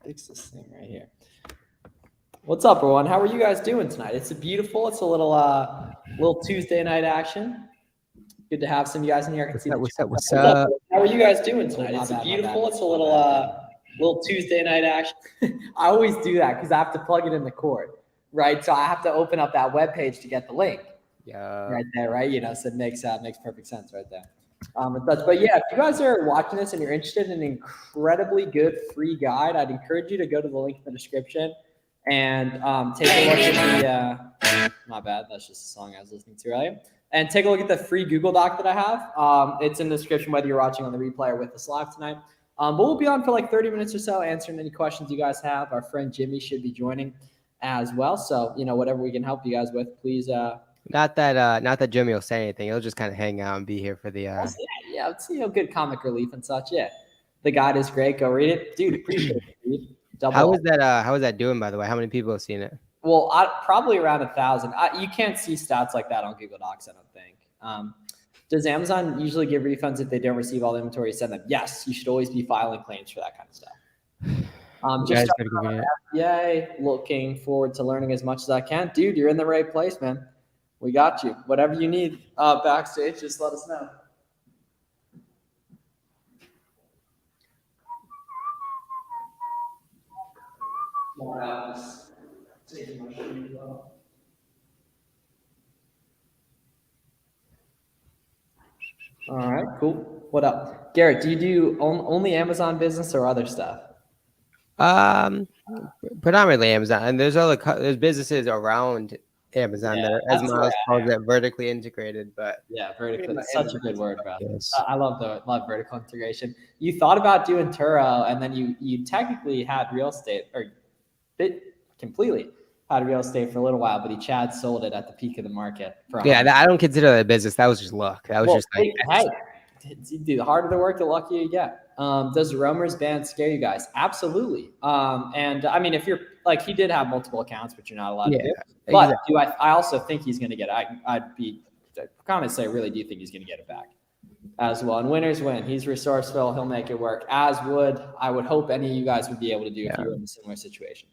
Fix this thing right here. What's up, everyone? How are you guys doing tonight? It's a little Tuesday night action. Good to have some of you guys in here. I can see What's up? How are you guys doing tonight? It's a little Tuesday night action. I always do that because I have to plug it in the cord, right? So I have to open up that web page to get the link. Yeah. Right there, right? So it makes perfect sense right there. But yeah, if you guys are watching this and you're interested in an incredibly good free guide, I'd encourage you to go to the link in the description and take a look at the. Not bad. That's just a song I was listening to earlier. And take a look at the free Google Doc that I have. It's in the description whether you're watching on the replay or with us live tonight. But we'll be on for like 30 minutes or so answering any questions you guys have. Our friend Jimmy should be joining as well. So whatever we can help you guys with, please. Not that Jimmy will say anything. He'll just kind of hang out and be here for the. Yeah, it's good comic relief and such. Yeah, the guide is great. Go read it, dude. Appreciate it. How is that doing, by the way? How many people have seen it? Well, probably around 1,000. You can't see stats like that on Google Docs, I don't think. Does Amazon usually give refunds if they don't receive all the inventory you send them? Yes, you should always be filing claims for that kind of stuff. Just yay, looking forward to learning as much as I can. Dude, you're in the right place, man. We got you. Whatever you need backstage, just let us know. All right, cool. What up? Garrett, do you do only Amazon business or other stuff? Predominantly Amazon, and there's businesses around Amazon that are, as Miles calls it, vertically integrated. But yeah, vertically, such a good word, bro. Yes. I love vertical integration. You thought about doing Turo, and then you technically had real estate, or completely had real estate for a little while, but Chad sold it at the peak of the market. I don't consider that a business. That was just luck. That was just like, hey, the harder the work, the luckier you get. Does Romer's ban scare you guys? Absolutely. And I mean, if you're like, he did have multiple accounts, but you're not allowed to do. But exactly. I also think he's going to get it. I'd be comments say I really do think he's going to get it back as well. And winners win. He's resourceful. He'll make it work. I would hope any of you guys would be able to do if you were in a similar situation.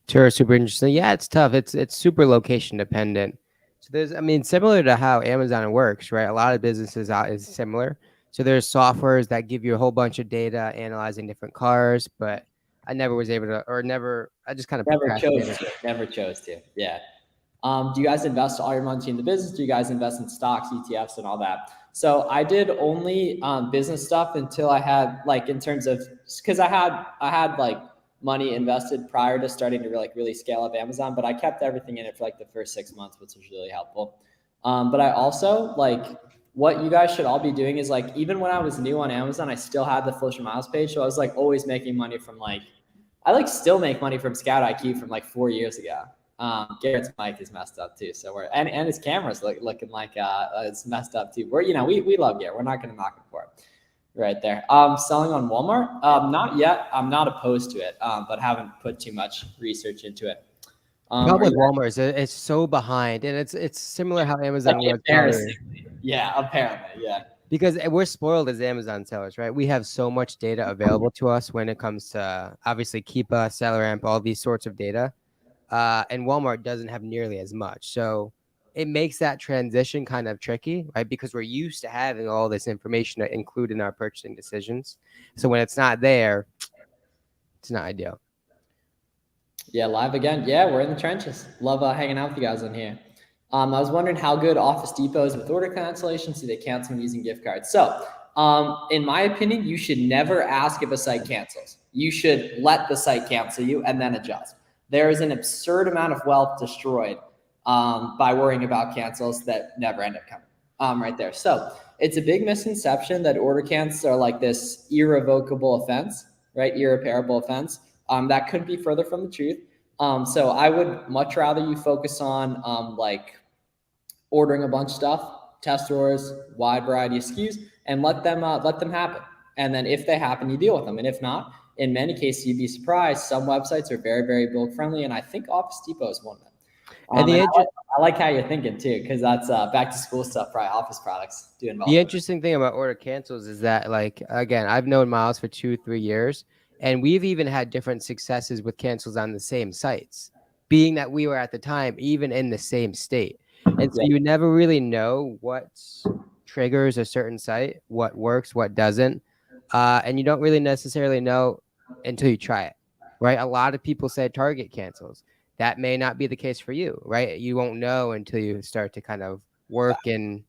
Sure, super interesting. Yeah, it's tough. It's super location dependent. So similar to how Amazon works, right? A lot of businesses is similar. So there's softwares that give you a whole bunch of data analyzing different cars, but I never was able to, I just kind of never chose to. Yeah. Do you guys invest all your money in the business? Do you guys invest in stocks, ETFs, and all that? So I did only business stuff until I had in terms of, because I had money invested prior to starting to really scale up Amazon, but I kept everything in it for the first 6 months, which was really helpful. But I also what you guys should all be doing is even when I was new on Amazon, I still had the Flips4miles page. So I was always making money from I still make money from Scout IQ from 4 years ago. Garrett's mic is messed up too. So and his camera's looking like it's messed up too. We love Garrett. We're not going to knock him for it. Right there. Selling on Walmart? Not yet. I'm not opposed to it, but haven't put too much research into it. With Walmart is it's so behind, and it's similar how Amazon works. Yeah, apparently, yeah. Because we're spoiled as Amazon sellers, right? We have so much data available to us when it comes to obviously Keepa, SellerAmp, all these sorts of data, and Walmart doesn't have nearly as much. So it makes that transition kind of tricky, right? Because we're used to having all this information to include in our purchasing decisions. So when it's not there, it's not ideal. Yeah, live again. Yeah, we're in the trenches. Love hanging out with you guys on here. I was wondering how good Office Depot is with order cancellations. Do they cancel when using gift cards? So in my opinion, you should never ask if a site cancels. You should let the site cancel you and then adjust. There is an absurd amount of wealth destroyed by worrying about cancels that never end up coming right there. So it's a big misconception that order cancels are this irrevocable offense, right? Irreparable offense. That could be further from the truth. So I would much rather you focus on ordering a bunch of stuff, test orders, wide variety of SKUs, and let them happen. And then if they happen, you deal with them. And if not, in many cases, you'd be surprised. Some websites are very, very bulk friendly, and I think Office Depot is one of them. I like how you're thinking too, because that's back to school stuff, probably office products doing well. The interesting thing about order cancels is that again, I've known Miles for 2-3 years, And we've even had different successes with cancels on the same sites, being that we were at the time even in the same state. And so Yeah. you never really know what triggers a certain site, what works, what doesn't. And you don't really necessarily know until you try it, right? A lot of people say Target cancels. That may not be the case for you, right? You won't know until you start to kind of work and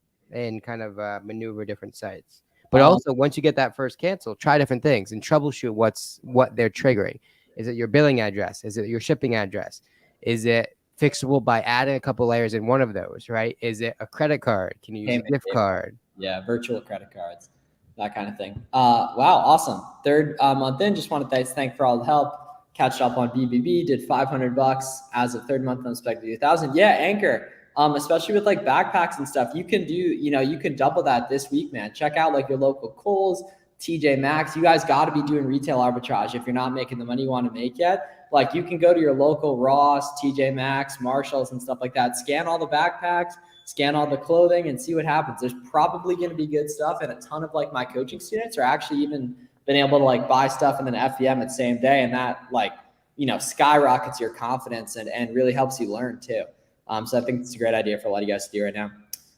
kind of maneuver different sites. But Um, also, once you get that first cancel, try different things and troubleshoot what they're triggering. Is it your billing address? Is it your shipping address? Is it fixable by adding a couple layers in one of those, right? Is it a credit card? Can you use a payment gift gateway. card? Yeah, virtual credit cards, that kind of thing. Wow, awesome. Third month in, just want to thank for all the help. Catched up on BBB, did $500 as of third month. I'm expecting 2,000. Yeah, Anchor. Especially with like backpacks and stuff, you can do, you can double that this week, man. Check out like your local Kohl's, TJ Maxx. You guys got to be doing retail arbitrage if you're not making the money you want to make yet. Like you can go to your local Ross, TJ Maxx, Marshalls, and stuff like that. Scan all the backpacks, scan all the clothing, and see what happens. There's probably going to be good stuff, and a ton of like my coaching students are actually even been able to like buy stuff and then FBM at the same day, and that like skyrockets your confidence and really helps you learn too. So I think it's a great idea for a lot of you guys to do right now.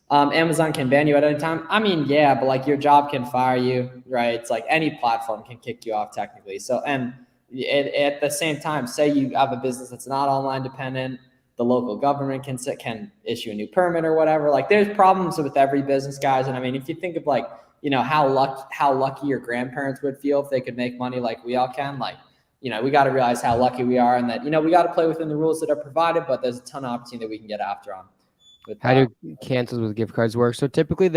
Amazon can ban you at any time. I mean, yeah, but like your job can fire you, right? It's like any platform can kick you off technically. So, and at the same time, say you have a business that's not online dependent, the local government can issue a new permit or whatever. Like there's problems with every business, guys. And I mean, if you think of like, how lucky your grandparents would feel if they could make money like we all can, like, we got to realize how lucky we are and that, we got to play within the rules that are provided, but there's a ton of opportunity that we can get after on. How do cancels with gift cards work? So typically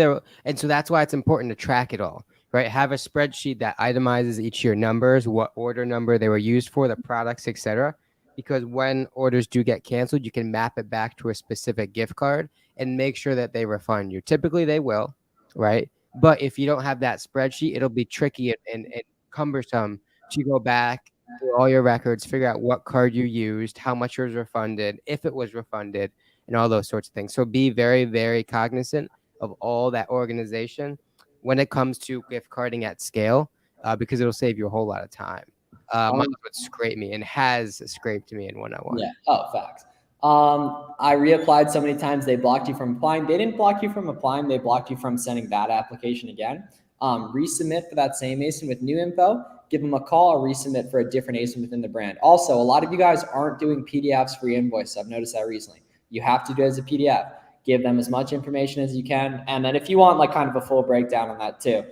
and so that's why it's important to track it all, right? Have a spreadsheet that itemizes each of your numbers, what order number they were used for, the products, etc. Because when orders do get canceled, you can map it back to a specific gift card and make sure that they refund you. Typically they will, right? But if you don't have that spreadsheet, it'll be tricky and cumbersome to go back through all your records, figure out what card you used, how much was refunded, if it was refunded, and all those sorts of things. So be very, very cognizant of all that organization when it comes to gift carding at scale, because it'll save you a whole lot of time. Mine would scrape me and has scraped me in one-on-one. Yeah. Oh, facts. I reapplied so many times they blocked you from applying. They didn't block you from applying. They blocked you from sending that application again. Resubmit for that same ASIN with new info. Give them a call or resubmit for a different ASIN within the brand. Also, a lot of you guys aren't doing PDFs for your invoice. I've noticed that recently. You have to do it as a PDF. Give them as much information as you can. And then if you want like kind of a full breakdown on that too,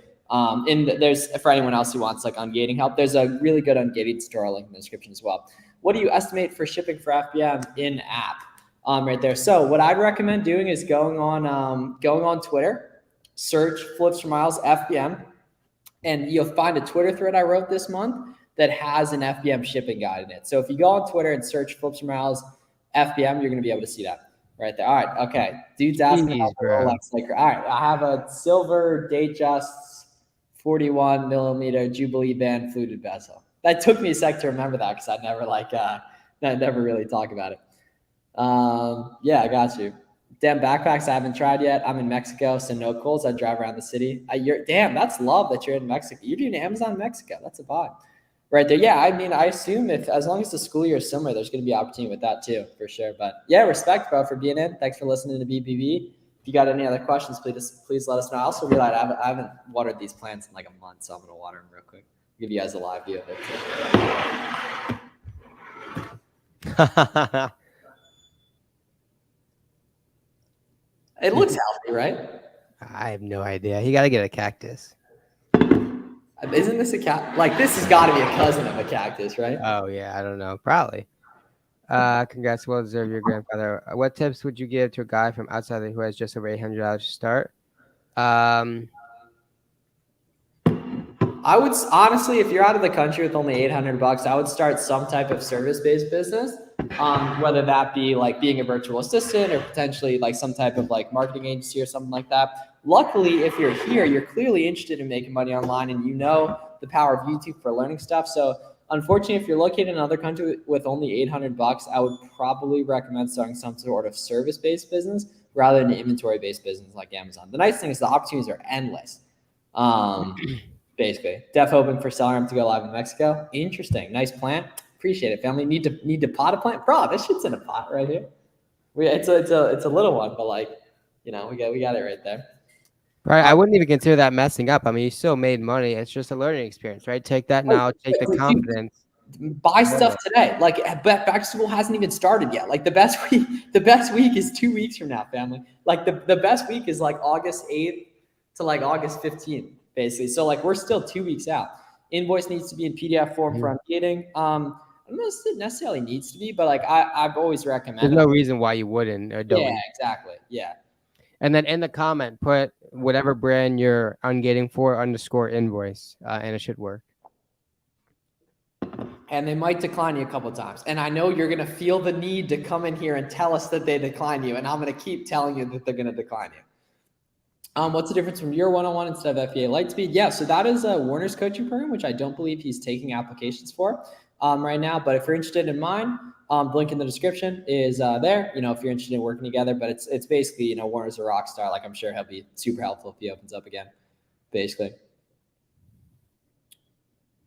there's for anyone else who wants like ungating help, there's a really good ungating tutorial link in the description as well. What do you estimate for shipping for FBM in app? Right there. So what I'd recommend doing is going on Twitter, search Flips4miles FBM, and you'll find a Twitter thread I wrote this month that has an FBM shipping guide in it. So if you go on Twitter and search Flips4miles FBM, you're going to be able to see that right there. All right. Okay. Dude's asking about the Rolex Laker. All right. I have a silver Datejust 41 millimeter Jubilee band fluted bezel. That took me a sec to remember that because I never really talk about it. Yeah, I got you. Damn backpacks I haven't tried yet. I'm in Mexico, so no Kohl's. I drive around the city. Damn, that's love that you're in Mexico. You're doing Amazon Mexico. That's a vibe. Right there. Yeah, I mean, I assume as long as the school year is similar, there's going to be opportunity with that too, for sure. But yeah, respect, bro, for being in. Thanks for listening to BBB. If you got any other questions, please let us know. I also realized I haven't watered these plants in like a month, so I'm going to water them real quick. Give you guys a live view of it. It looks healthy, right? I have no idea. You got to get a cactus. Isn't this a cat? Like, this has got to be a cousin of a cactus, right? Oh, yeah. I don't know. Probably. Congrats. Well deserved, your grandfather. What tips would you give to a guy from outside who has just over $800 to start? I would honestly, if you're out of the country with only $800, I would start some type of service-based business. Whether that be like being a virtual assistant or potentially like some type of like marketing agency or something like that. Luckily, if you're here, you're clearly interested in making money online and you know the power of YouTube for learning stuff. So unfortunately, if you're located in another country with only $800, I would probably recommend starting some sort of service-based business rather than an inventory-based business like Amazon. The nice thing is the opportunities are endless. basically. Def hoping for SellerAmp to go live in Mexico. Interesting. Nice plan. Appreciate it, family. Need to pot a plant, bro. This shit's in a pot right here. It's a little one, but like, we got it right there. Right. I wouldn't even consider that messing up. I mean, you still made money. It's just a learning experience, right? Take that now, take the confidence. Buy stuff today. Like back to school hasn't even started yet. Like the best week is 2 weeks from now, family. Like the best week is like August 8th to like August 15th, basically. So like we're still 2 weeks out. Invoice needs to be in PDF form for ungating. I don't know if it necessarily needs to be, but like I've always recommended. There's no reason why you wouldn't or don't. Yeah, exactly. Yeah. And then in the comment, put whatever brand you're ungating for _invoice, and it should work. And they might decline you a couple of times. And I know you're going to feel the need to come in here and tell us that they decline you. And I'm going to keep telling you that they're going to decline you. What's the difference from your one-on-one instead of FBA Lightspeed? Yeah, so that is a Warner's coaching program, which I don't believe he's taking applications for right now. But if you're interested in mine, the link in the description is there. If you're interested in working together, but it's basically, Warner's a rock star. Like I'm sure he'll be super helpful if he opens up again, basically.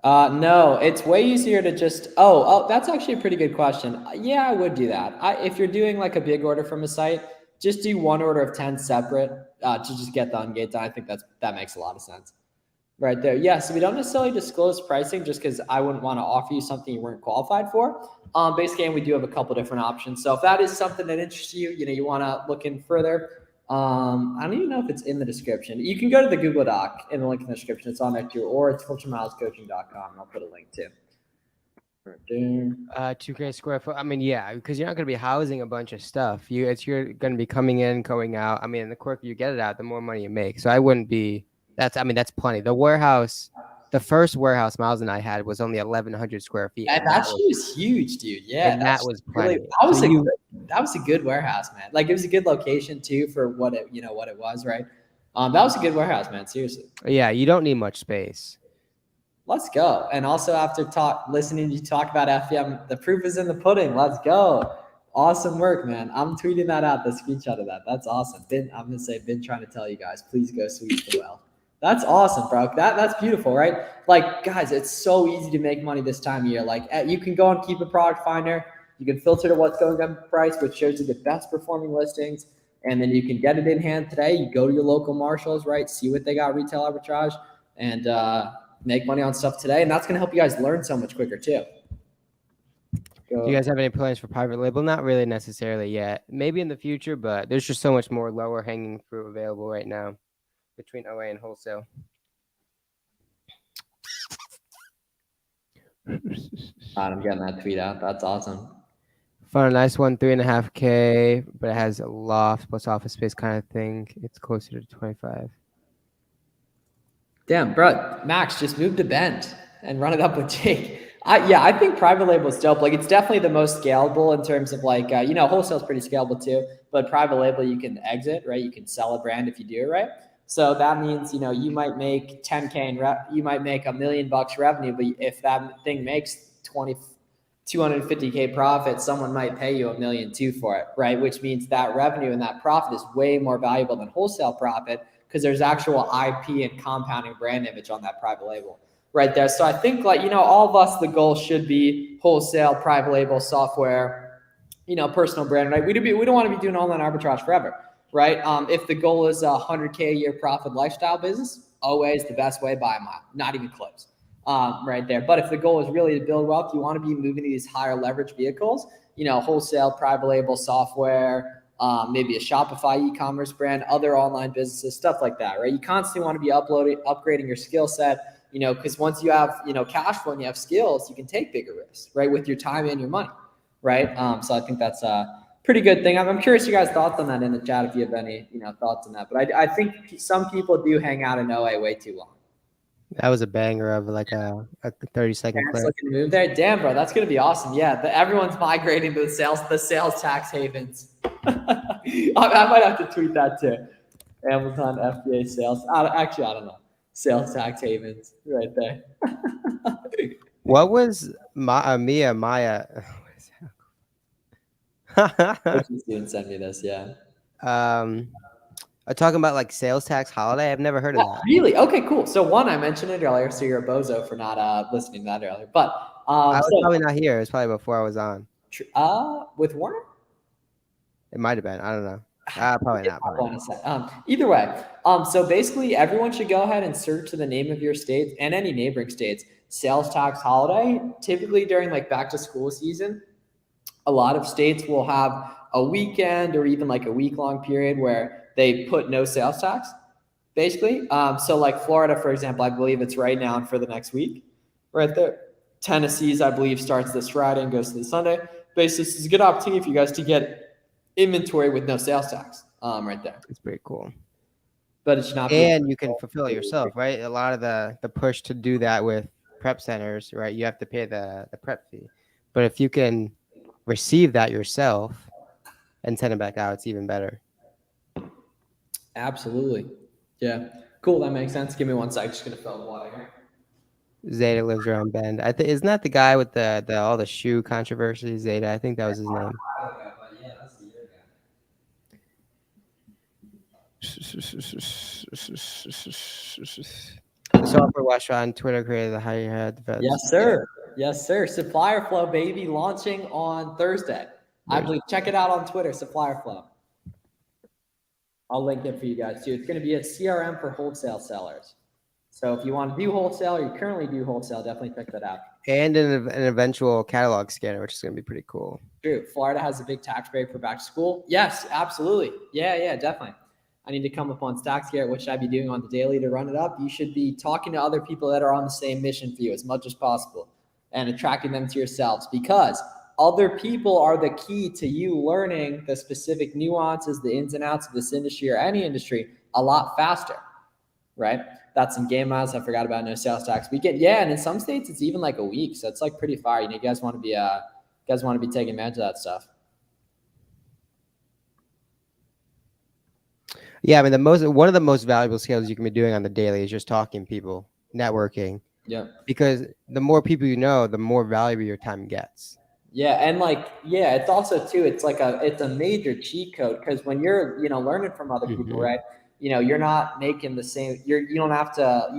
No, it's way easier to just, that's actually a pretty good question. Yeah, I would do that. If you're doing like a big order from a site, just do one order of 10 separate to just get the ungate done. I think that makes a lot of sense right there. Yeah, so we don't necessarily disclose pricing just because I wouldn't want to offer you something you weren't qualified for. Basically, we do have a couple different options. So if that is something that interests you, you want to look in further, I don't even know if it's in the description. You can go to the Google Doc in the link in the description. It's on there too, or it's Flips4milescoaching.com. I'll put a link too. 2K square foot. I mean, yeah, because you're not going to be housing a bunch of stuff. You're going to be coming in, going out. I mean, the quicker you get it out, the more money you make. So I wouldn't be. That's plenty. The first warehouse Miles and I had was only 1,100 square feet. That was huge, dude. Yeah, and that was plenty. Really, that was a good warehouse, man. Like it was a good location too for what it was, right? That was a good warehouse, man. Seriously. Yeah, you don't need much space. Let's go. And also after listening to you talk about FBM, the proof is in the pudding. Let's go. Awesome work, man. I'm tweeting that out, the screenshot of that. That's awesome. I'm gonna say, been trying to tell you guys, please go sweep the well. That's awesome, bro. That's beautiful, right? Like, guys, it's so easy to make money this time of year. Like, you can go and keep a product finder. You can filter to what's going on price, which shows you the best performing listings. And then you can get it in hand today. You go to your local Marshalls, right? See what they got retail arbitrage and make money on stuff today. And that's going to help you guys learn so much quicker too. Do you guys have any plans for private label? Not really necessarily yet. Maybe in the future, but there's just so much more lower hanging fruit available right now between OA and wholesale. I'm getting that tweet out. That's awesome. Found a nice one, 3.5K, but it has a loft plus office space kind of thing. It's closer to 25. Damn, bro, Max, just move to Bend and run it up with Jake. I think private label is dope. Like, it's definitely the most scalable in terms of like, wholesale is pretty scalable too, but private label, you can exit, right? You can sell a brand if you do it right. So that means, you might make 10K you might make $1 million revenue, but if that thing makes 250K profit, someone might pay you $1 million too for it, right? Which means that revenue and that profit is way more valuable than wholesale profit because there's actual IP and compounding brand image on that private label right there. So I think all of us, the goal should be wholesale, private label, software, personal brand, right? We don't want to be doing online arbitrage forever. Right. If the goal is a 100K a year profit lifestyle business, always the best way by a mile, not even close. Right there. But if the goal is really to build wealth, you want to be moving to these higher leverage vehicles, wholesale, private label, software, maybe a Shopify e-commerce brand, other online businesses, stuff like that. Right. You constantly want to be upgrading your skill set, because once you have, cash flow and you have skills, you can take bigger risks, right, with your time and your money. Right. So I think that's pretty good thing. I'm curious your guys' thoughts on that in the chat if you have any, thoughts on that. But I think some people do hang out in OA way too long. That was a banger of like a 30-second clip. Looking to move there. Damn, bro, that's gonna be awesome. Yeah, everyone's migrating to the sales tax havens. I might have to tweet that too. Amazon FBA sales. I don't know. Sales tax havens right there. What was Maya? Student send me this, yeah. Talking about like sales tax holiday. I've never heard of that. Really? Okay, cool. So one, I mentioned it earlier, so you're a bozo for not listening to that earlier. But I was so probably not here. It was probably before I was on. with Warner. It might have been. I don't know. Probably not. Probably not. Either way, so basically, everyone should go ahead and search the name of your state and any neighboring states sales tax holiday. Typically, during like back to school season, a lot of states will have a weekend or even like a week long period where they put no sales tax. Basically, so like Florida, for example, I believe it's right now and for the next week, right there. Tennessee's, I believe, starts this Friday and goes to the Sunday. Basically, this is a good opportunity for you guys to get inventory with no sales tax, right there. It's pretty cool. But it should not be. And you can fulfill it yourself, right? A lot of the push to do that with prep centers, right? You have to pay the prep fee. But if you can receive that yourself and send it back out, it's even better. Absolutely. Yeah. Cool. That makes sense. Give me 1 sec. Just gonna fill the water here. Zeta lives around Bend. I think isn't that the guy with the all the shoe controversy? Zeta, I think that was his name. Software Watch on Twitter created the higher head. Yes, sir. Yes, sir. Supplier Flow, baby, launching on Thursday. I believe. Check it out on Twitter, Supplier Flow. I'll link it for you guys too. It's going to be a CRM for wholesale sellers. So if you want to do wholesale, or you currently do wholesale, definitely check that out. And an eventual catalog scanner, which is going to be pretty cool. True. Florida has a big tax break for back to school. Yes, absolutely. Yeah, definitely. I need to come up on stacks here. What should I be doing on the daily to run it up? You should be talking to other people that are on the same mission for you as much as possible and attracting them to yourselves, because other people are the key to you learning the specific nuances, the ins and outs of this industry or any industry a lot faster, right? That's some game miles. I forgot about no sales tax weekend. Yeah, and in some states it's even like a week, so it's like pretty far. You guys want to be taking advantage of that stuff. Yeah, I mean one of the most valuable skills you can be doing on the daily is just talking to people, networking. Yeah. Because the more people you know, the more valuable your time gets. Yeah, and it's also too, it's a major cheat code, because when you're, learning from other people, right? You're not making the same, you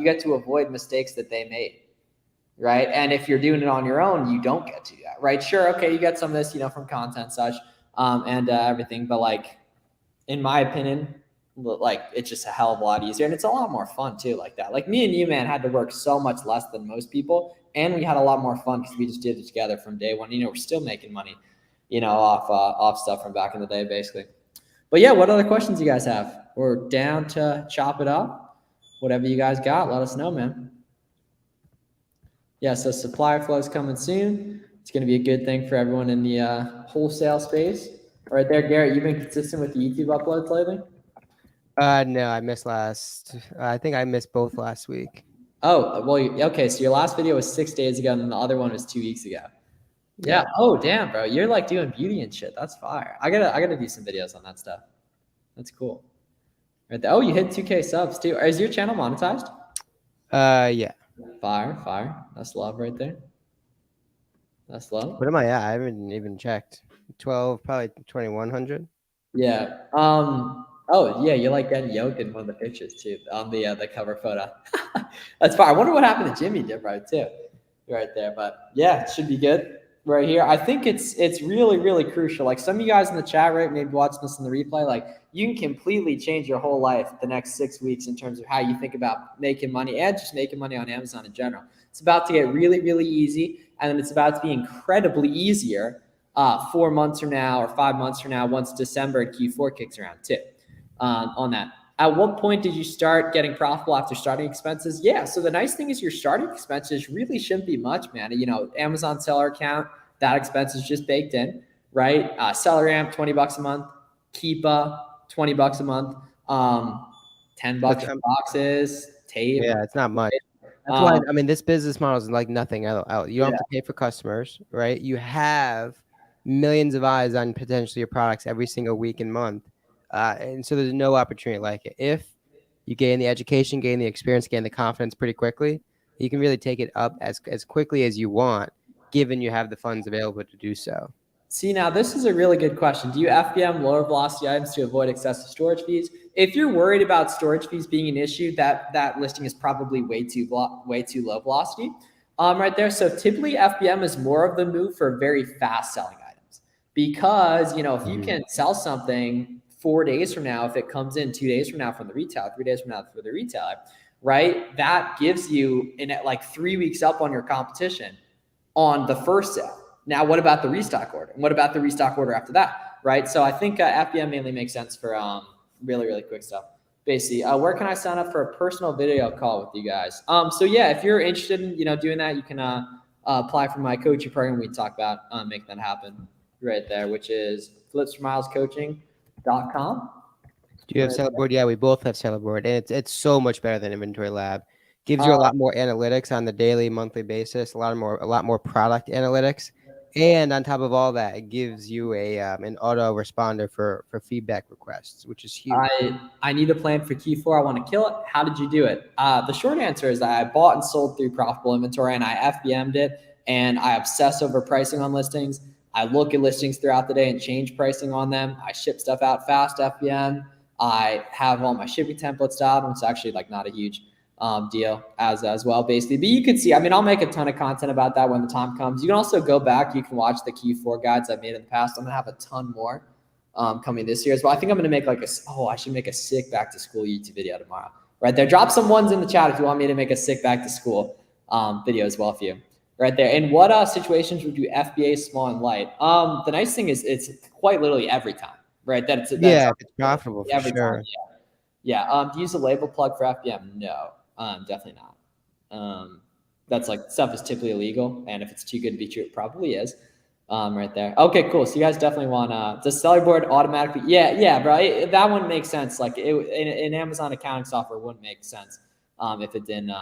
get to avoid mistakes that they made, right? And if you're doing it on your own, you don't get to do that, right? Sure, okay, you get some of this, from content such, and everything, but like, in my opinion, like, it's just a hell of a lot easier, and it's a lot more fun too, like that. Like me and you, man, had to work so much less than most people, and we had a lot more fun because we just did it together from day one. We're still making money, off stuff from back in the day, basically. But yeah, what other questions you guys have? We're down to chop it up. Whatever you guys got, let us know, man. Yeah, so supplier flow is coming soon. It's going to be a good thing for everyone in the wholesale space. Right there, Garrett, you've been consistent with the YouTube uploads lately? No, I missed I think I missed both last week. Oh, well, okay. So your last video was 6 days ago, and then the other one was 2 weeks ago. Yeah. Oh, damn, bro. You're like doing beauty and shit. That's fire. I gotta do some videos on that stuff. That's cool. Right there. Oh, you hit 2K subs too. Is your channel monetized? Yeah. Fire. That's love right there. That's love. What am I at? I haven't even checked. 12, probably 2,100. Yeah. Oh, yeah, you're like getting yoked in one of the pictures too on the cover photo. That's fine. I wonder what happened to Jimmy did right too, right there. But yeah, it should be good right here. I think it's really, really crucial. Like some of you guys in the chat, right, maybe watching this in the replay, like you can completely change your whole life the next 6 weeks in terms of how you think about making money and just making money on Amazon in general. It's about to get really, really easy, and then it's about to be incredibly easier 4 months from now or 5 months from now once December and Q4 kicks around too. On that. At what point did you start getting profitable after starting expenses? Yeah, so the nice thing is your starting expenses really shouldn't be much, man. Amazon seller account, that expense is just baked in, right? Seller amp, $20 a month. Keepa, $20 a month. $10 for boxes, tape. Yeah, it's not much. That's why, I mean, this business model is like nothing else. You don't have to pay for customers, right? You have millions of eyes on potentially your products every single week and month. And so there's no opportunity like it. If you gain the education, gain the experience, gain the confidence pretty quickly, you can really take it up as quickly as you want, given you have the funds available to do so. See, now this is a really good question. Do you FBM lower velocity items to avoid excessive storage fees? If you're worried about storage fees being an issue, that listing is probably way too low velocity, right there. So typically FBM is more of the move for very fast selling items because if you can sell something 4 days from now, if it comes in 2 days from now from the retailer, 3 days from now for the retailer, right? That gives you in at like 3 weeks up on your competition on the first sale. Now, what about the restock order? And what about the restock order after that, right? So I think FBM mainly makes sense for really, really quick stuff. Basically, where can I sign up for a personal video call with you guys? So yeah, if you're interested in doing that, you can apply for my coaching program. We talk about making that happen right there, which is Flips4milescoaching.com. Do you have Seller Board? Yeah, we both have Seller Board, and it's so much better than Inventory Lab. Gives you a lot more analytics on the daily, monthly basis. A lot more product analytics, and on top of all that, it gives you an auto responder for feedback requests, which is huge. I need a plan for Q4. I want to kill it. How did you do it? The short answer is that I bought and sold through profitable inventory, and I FBM'd it, and I obsess over pricing on listings. I look at listings throughout the day and change pricing on them. I ship stuff out fast, FBM. I have all my shipping templates out, which is actually like not a huge deal as well, basically. But you can see, I mean, I'll make a ton of content about that when the time comes. You can also go back. You can watch the Q4 guides I've made in the past. I'm going to have a ton more coming this year as well. I think I'm going to make I should make a sick back to school YouTube video tomorrow. Right there. Drop some ones in the chat if you want me to make a sick back to school video as well for you. Right there. And what situations would you FBA small and light? The nice thing is it's quite literally every time. Right. That's it's profitable for every sure. time. Yeah. Do you use a label plug for FBM? No, definitely not. That's like stuff is typically illegal, and if it's too good to be true, it probably is. Right there. Okay, cool. So you guys definitely want does Seller Board automatically? Yeah, bro. That wouldn't make sense. Like in Amazon accounting software wouldn't make sense if it didn't.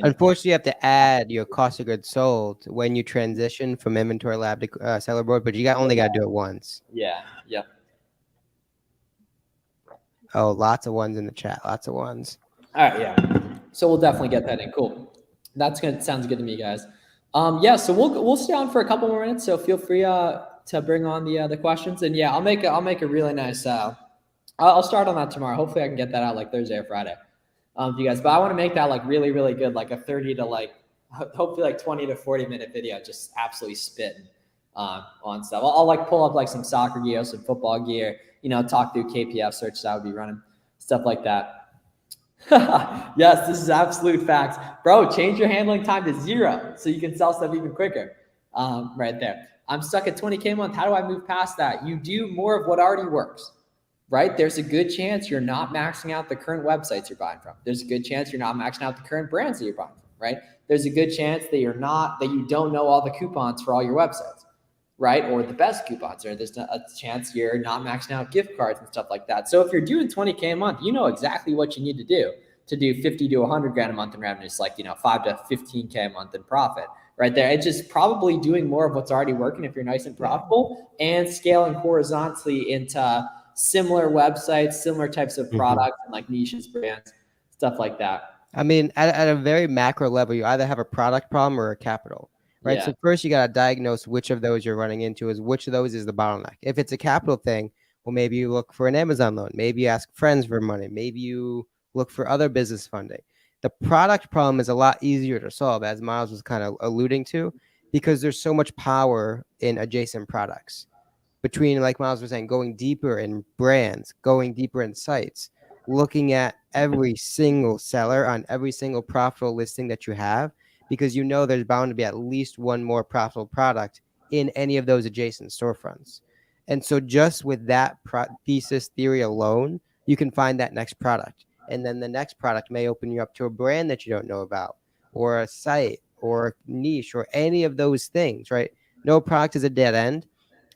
Unfortunately, you have to add your cost of goods sold when you transition from Inventory Lab to Seller Board, but you only got to do it once. Yeah. Yep. Oh, lots of ones in the chat. Lots of ones. All right. Yeah. So we'll definitely get that in. Cool. Sounds good to me, guys. Yeah. So we'll stay on for a couple more minutes. So feel free to bring on the questions, and yeah, I'll make a really nice. I'll start on that tomorrow. Hopefully, I can get that out like Thursday or Friday. For you guys, but I want to make that like really, really good, like a 30 to like hopefully like 20 to 40-minute video, just absolutely spitting on stuff. I'll like pull up like some soccer gear, some football gear, talk through KPF search that I would be running, stuff like that. Yes, this is absolute facts, bro. Change your handling time to 0 so you can sell stuff even quicker. Right there. I'm stuck at 20K a month. How do I move past that? You do more of what already works. Right? There's a good chance you're not maxing out the current websites you're buying from. There's a good chance you're not maxing out the current brands that you're buying from, right? There's a good chance that you don't know all the coupons for all your websites, right? Or the best coupons, or there's a chance you're not maxing out gift cards and stuff like that. So if you're doing 20K a month, you know exactly what you need to do 50 to 100 grand a month in revenues, like 5 to 15K a month in profit. Right there. It's just probably doing more of what's already working if you're nice and profitable, and scaling horizontally into similar websites, similar types of products, and like niches, brands, stuff like that. I mean, at a very macro level, you either have a product problem or a capital, right? Yeah. So first you got to diagnose which of those you're running into, which of those is the bottleneck. If it's a capital thing, well, maybe you look for an Amazon loan. Maybe you ask friends for money. Maybe you look for other business funding. The product problem is a lot easier to solve, as Miles was kind of alluding to, because there's so much power in adjacent products. Between, like Miles was saying, going deeper in brands, going deeper in sites, looking at every single seller on every single profitable listing that you have, because there's bound to be at least one more profitable product in any of those adjacent storefronts. And so just with that thesis theory alone, you can find that next product. And then the next product may open you up to a brand that you don't know about, or a site, or a niche, or any of those things, right? No product is a dead end.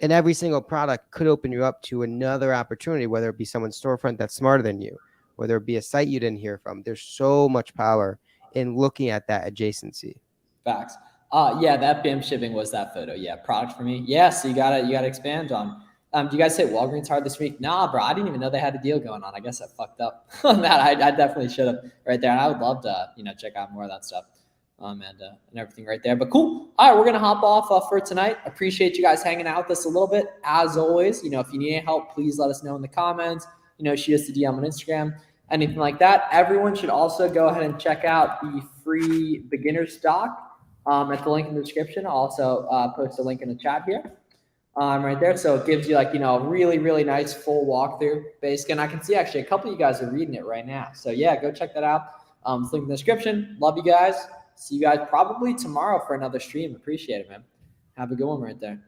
And every single product could open you up to another opportunity, whether it be someone's storefront that's smarter than you, whether it be a site you didn't hear from. There's so much power in looking at that adjacency. Facts. Yeah, that BIM shipping was that photo. Yeah, product for me. Yeah, so you gotta expand on. Do you guys say Walgreens hard this week? Nah, bro. I didn't even know they had a deal going on. I guess I fucked up on that. I definitely should have right there. And I would love to check out more of that stuff. and everything right there. But cool. All right, we're gonna hop off for tonight. Appreciate you guys hanging out with us a little bit. As always, if you need any help, please let us know in the comments. Shoot us a DM on Instagram, anything like that. Everyone should also go ahead and check out the free beginner stock at the link in the description. I'll also post a link in the chat here. Right there. So it gives you a really, really nice full walkthrough basic. And I can see actually a couple of you guys are reading it right now. So yeah, go check that out. It's linked in the description. Love you guys. See you guys probably tomorrow for another stream. Appreciate it, man. Have a good one right there.